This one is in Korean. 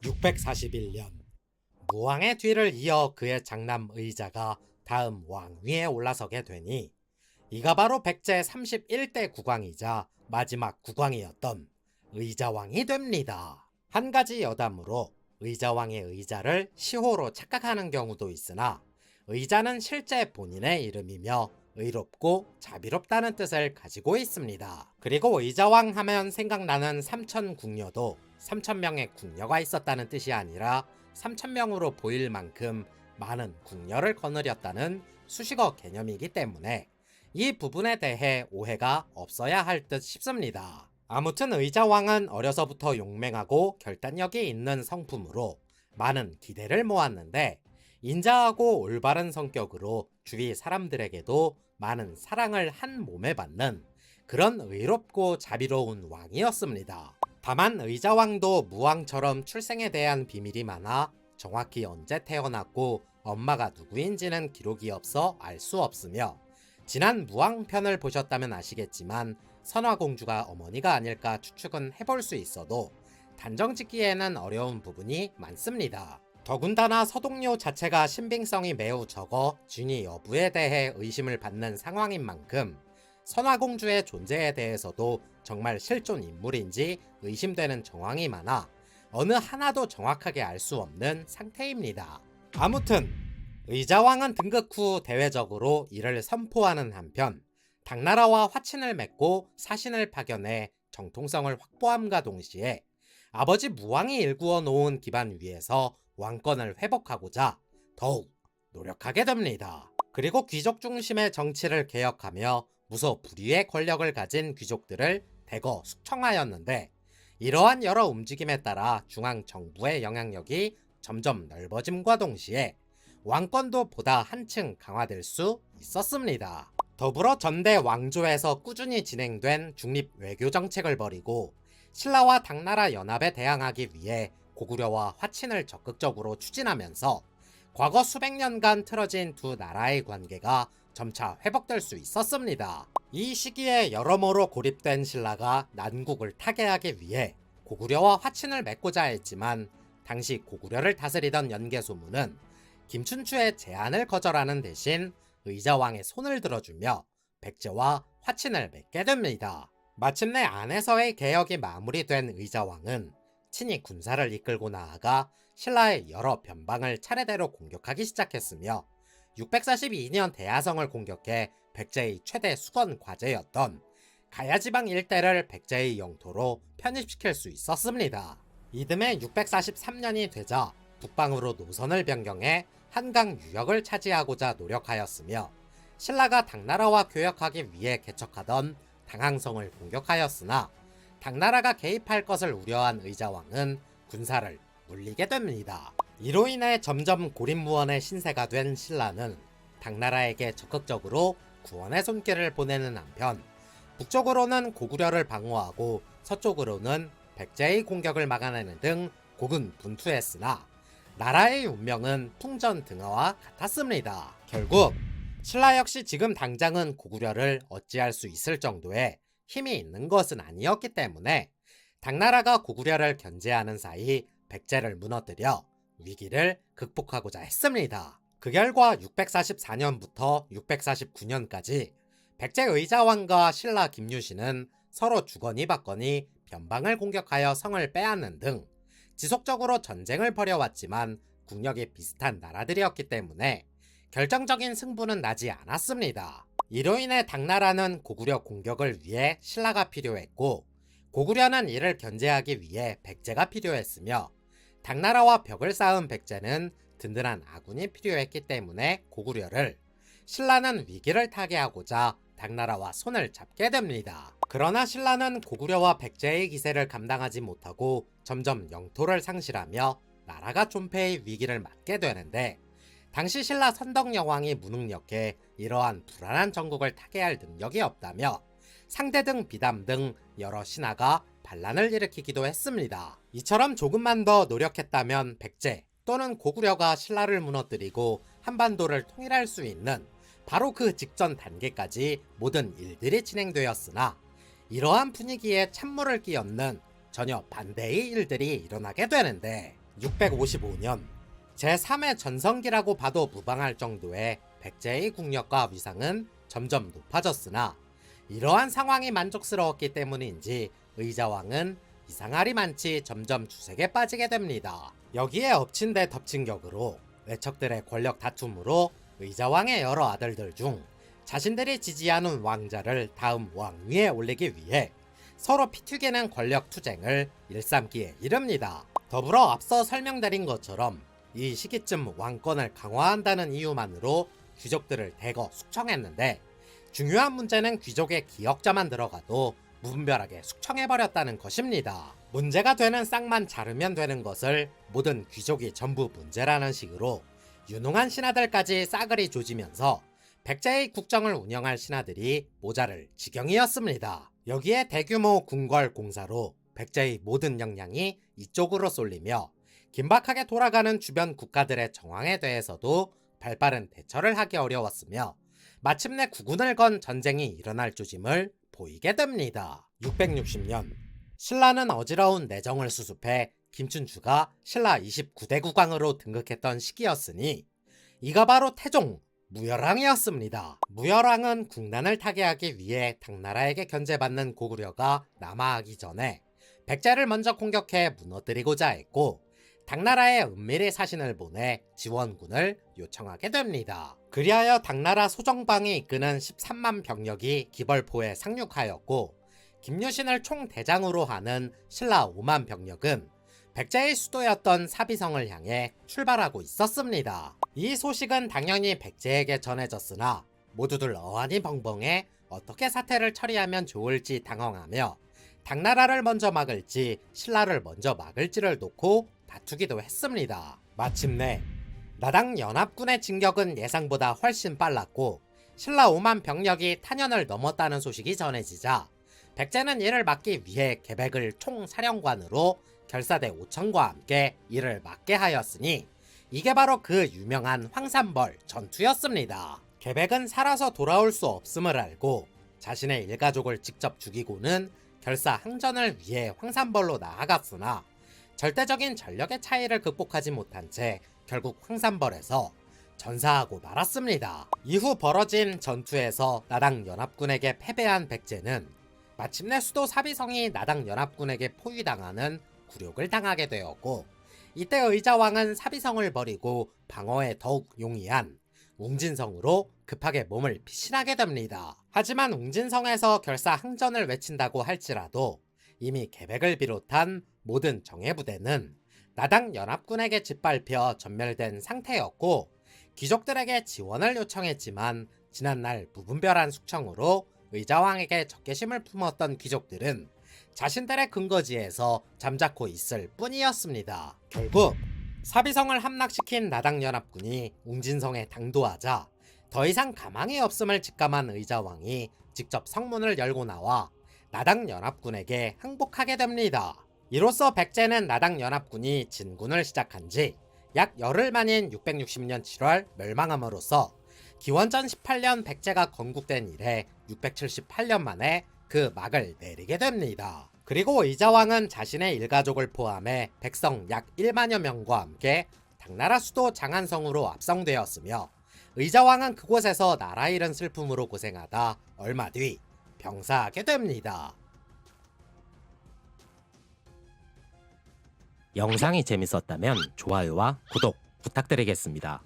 641년 무왕의 뒤를 이어 그의 장남 의자가 다음 왕위에 올라서게 되니 이가 바로 백제 31대 국왕이자 마지막 국왕이었던 의자왕이 됩니다. 한 가지 여담으로 의자왕의 의자를 시호로 착각하는 경우도 있으나 의자는 실제 본인의 이름이며 의롭고 자비롭다는 뜻을 가지고 있습니다. 그리고 의자왕 하면 생각나는 삼천궁녀도 3,000명의 궁녀가 있었다는 뜻이 아니라 3,000명으로 보일 만큼 많은 궁녀를 거느렸다는 수식어 개념이기 때문에 이 부분에 대해 오해가 없어야 할 듯 싶습니다. 아무튼 의자왕은 어려서부터 용맹하고 결단력이 있는 성품으로 많은 기대를 모았는데 인자하고 올바른 성격으로 주위 사람들에게도 많은 사랑을 한 몸에 받는 그런 의롭고 자비로운 왕이었습니다. 다만 의자왕도 무왕처럼 출생에 대한 비밀이 많아 정확히 언제 태어났고 엄마가 누구인지는 기록이 없어 알 수 없으며 지난 무왕편을 보셨다면 아시겠지만 선화공주가 어머니가 아닐까 추측은 해볼 수 있어도 단정짓기에는 어려운 부분이 많습니다. 더군다나 서동요 자체가 신빙성이 매우 적어 진위 여부에 대해 의심을 받는 상황인 만큼 선화공주의 존재에 대해서도 정말 실존 인물인지 의심되는 정황이 많아 어느 하나도 정확하게 알 수 없는 상태입니다. 아무튼 의자왕은 등극 후 대외적으로 이를 선포하는 한편 당나라와 화친을 맺고 사신을 파견해 정통성을 확보함과 동시에 아버지 무왕이 일구어 놓은 기반 위에서 왕권을 회복하고자 더욱 노력하게 됩니다. 그리고 귀족 중심의 정치를 개혁하며 무소불위의 권력을 가진 귀족들을 대거 숙청하였는데 이러한 여러 움직임에 따라 중앙 정부의 영향력이 점점 넓어짐과 동시에 왕권도 보다 한층 강화될 수 있었습니다. 더불어 전대 왕조에서 꾸준히 진행된 중립 외교 정책을 벌이고 신라와 당나라 연합에 대항하기 위해 고구려와 화친을 적극적으로 추진하면서 과거 수백 년간 틀어진 두 나라의 관계가 점차 회복될 수 있었습니다. 이 시기에 여러모로 고립된 신라가 난국을 타개하기 위해 고구려와 화친을 맺고자 했지만 당시 고구려를 다스리던 연개소문은 김춘추의 제안을 거절하는 대신 의자왕의 손을 들어주며 백제와 화친을 맺게 됩니다. 마침내 안에서의 개혁이 마무리된 의자왕은 친히 군사를 이끌고 나아가 신라의 여러 변방을 차례대로 공격하기 시작했으며 642년 대하성을 공격해 백제의 최대 수건 과제였던 가야지방 일대를 백제의 영토로 편입시킬 수 있었습니다. 이듬해 643년이 되자 북방으로 노선을 변경해 한강 유역을 차지하고자 노력하였으며 신라가 당나라와 교역하기 위해 개척하던 당항성을 공격하였으나 당나라가 개입할 것을 우려한 의자왕은 군사를 물리게 됩니다. 이로 인해 점점 고립무원의 신세가 된 신라는 당나라에게 적극적으로 구원의 손길을 보내는 한편 북쪽으로는 고구려를 방어하고 서쪽으로는 백제의 공격을 막아내는 등 고군 분투했으나 나라의 운명은 풍전등화와 같았습니다. 결국 신라 역시 지금 당장은 고구려를 어찌할 수 있을 정도의 힘이 있는 것은 아니었기 때문에 당나라가 고구려를 견제하는 사이 백제를 무너뜨려 위기를 극복하고자 했습니다. 그 결과 644년부터 649년까지 백제 의자왕과 신라 김유신은 서로 주거니 받거니 변방을 공격하여 성을 빼앗는 등 지속적으로 전쟁을 벌여왔지만 국력이 비슷한 나라들이었기 때문에 결정적인 승부는 나지 않았습니다. 이로 인해 당나라는 고구려 공격을 위해 신라가 필요했고 고구려는 이를 견제하기 위해 백제가 필요했으며 당나라와 벽을 쌓은 백제는 든든한 아군이 필요했기 때문에 고구려를, 신라는 위기를 타개하고자 당나라와 손을 잡게 됩니다. 그러나 신라는 고구려와 백제의 기세를 감당하지 못하고 점점 영토를 상실하며 나라가 존폐의 위기를 맞게 되는데 당시 신라 선덕여왕이 무능력해 이러한 불안한 전국을 타개할 능력이 없다며 상대등 비담 등 여러 신하가 반란을 일으키기도 했습니다. 이처럼 조금만 더 노력했다면 백제 또는 고구려가 신라를 무너뜨리고 한반도를 통일할 수 있는 바로 그 직전 단계까지 모든 일들이 진행되었으나 이러한 분위기에 찬물을 끼얹는 전혀 반대의 일들이 일어나게 되는데 655년 제3의 전성기라고 봐도 무방할 정도의 백제의 국력과 위상은 점점 높아졌으나 이러한 상황이 만족스러웠기 때문인지 의자왕은 이상할이 많지 점점 주색에 빠지게 됩니다. 여기에 엎친 데 덮친 격으로 외척들의 권력 다툼으로 의자왕의 여러 아들들 중 자신들이 지지하는 왕자를 다음 왕위에 올리기 위해 서로 피튀기는 권력 투쟁을 일삼기에 이릅니다. 더불어 앞서 설명드린 것처럼 이 시기쯤 왕권을 강화한다는 이유만으로 귀족들을 대거 숙청했는데 중요한 문제는 귀족의 기역자만 들어가도 무분별하게 숙청해버렸다는 것입니다. 문제가 되는 싹만 자르면 되는 것을 모든 귀족이 전부 문제라는 식으로 유능한 신하들까지 싸그리 조지면서 백제의 국정을 운영할 신하들이 모자랄 지경이었습니다. 여기에 대규모 궁궐 공사로 백제의 모든 역량이 이쪽으로 쏠리며 긴박하게 돌아가는 주변 국가들의 정황에 대해서도 발빠른 대처를 하기 어려웠으며 마침내 국운을 건 전쟁이 일어날 조짐을 보이게 됩니다. 660년 신라는 어지러운 내정을 수습해 김춘추가 신라 29대 국왕으로 등극했던 시기였으니 이가 바로 태종 무열왕이었습니다. 무열왕은 국난을 타개하기 위해 당나라에게 견제받는 고구려가 남하하기 전에 백제를 먼저 공격해 무너뜨리고자 했고 당나라에 은밀히 사신을 보내 지원군을 요청하게 됩니다. 그리하여 당나라 소정방이 이끄는 13만 병력이 기벌포에 상륙하였고 김유신을 총대장으로 하는 신라 5만 병력은 백제의 수도였던 사비성을 향해 출발하고 있었습니다. 이 소식은 당연히 백제에게 전해졌으나 모두들 어안이 벙벙해 어떻게 사태를 처리하면 좋을지 당황하며 당나라를 먼저 막을지 신라를 먼저 막을지를 놓고 다투기도 했습니다. 마침내 나당 연합군의 진격은 예상보다 훨씬 빨랐고 신라 5만 병력이 탄현을 넘었다는 소식이 전해지자 백제는 이를 막기 위해 계백을 총사령관으로 결사대 5천과 함께 이를 막게 하였으니 이게 바로 그 유명한 황산벌 전투였습니다. 계백은 살아서 돌아올 수 없음을 알고 자신의 일가족을 직접 죽이고는 결사 항전을 위해 황산벌로 나아갔으나 절대적인 전력의 차이를 극복하지 못한 채 결국 황산벌에서 전사하고 말았습니다. 이후 벌어진 전투에서 나당 연합군에게 패배한 백제는 마침내 수도 사비성이 나당 연합군에게 포위당하는 굴욕을 당하게 되었고 이때 의자왕은 사비성을 버리고 방어에 더욱 용이한 웅진성으로 급하게 몸을 피신하게 됩니다. 하지만 웅진성에서 결사 항전을 외친다고 할지라도 이미 계백을 비롯한 모든 정예부대는 나당 연합군에게 짓밟혀 전멸된 상태였고 귀족들에게 지원을 요청했지만 지난날 무분별한 숙청으로 의자왕에게 적개심을 품었던 귀족들은 자신들의 근거지에서 잠자코 있을 뿐이었습니다. 결국 사비성을 함락시킨 나당 연합군이 웅진성에 당도하자 더 이상 가망이 없음을 직감한 의자왕이 직접 성문을 열고 나와 나당 연합군에게 항복하게 됩니다. 이로써 백제는 나당 연합군이 진군을 시작한 지 약 열흘 만인 660년 7월 멸망함으로써 기원전 18년 백제가 건국된 이래 678년 만에 그 막을 내리게 됩니다. 그리고 의자왕은 자신의 일가족을 포함해 백성 약 1만여 명과 함께 당나라 수도 장안성으로 압송되었으며 의자왕은 그곳에서 나라 잃은 슬픔으로 고생하다 얼마 뒤 병사하게 됩니다. 영상이 재밌었다면 좋아요와 구독 부탁드리겠습니다.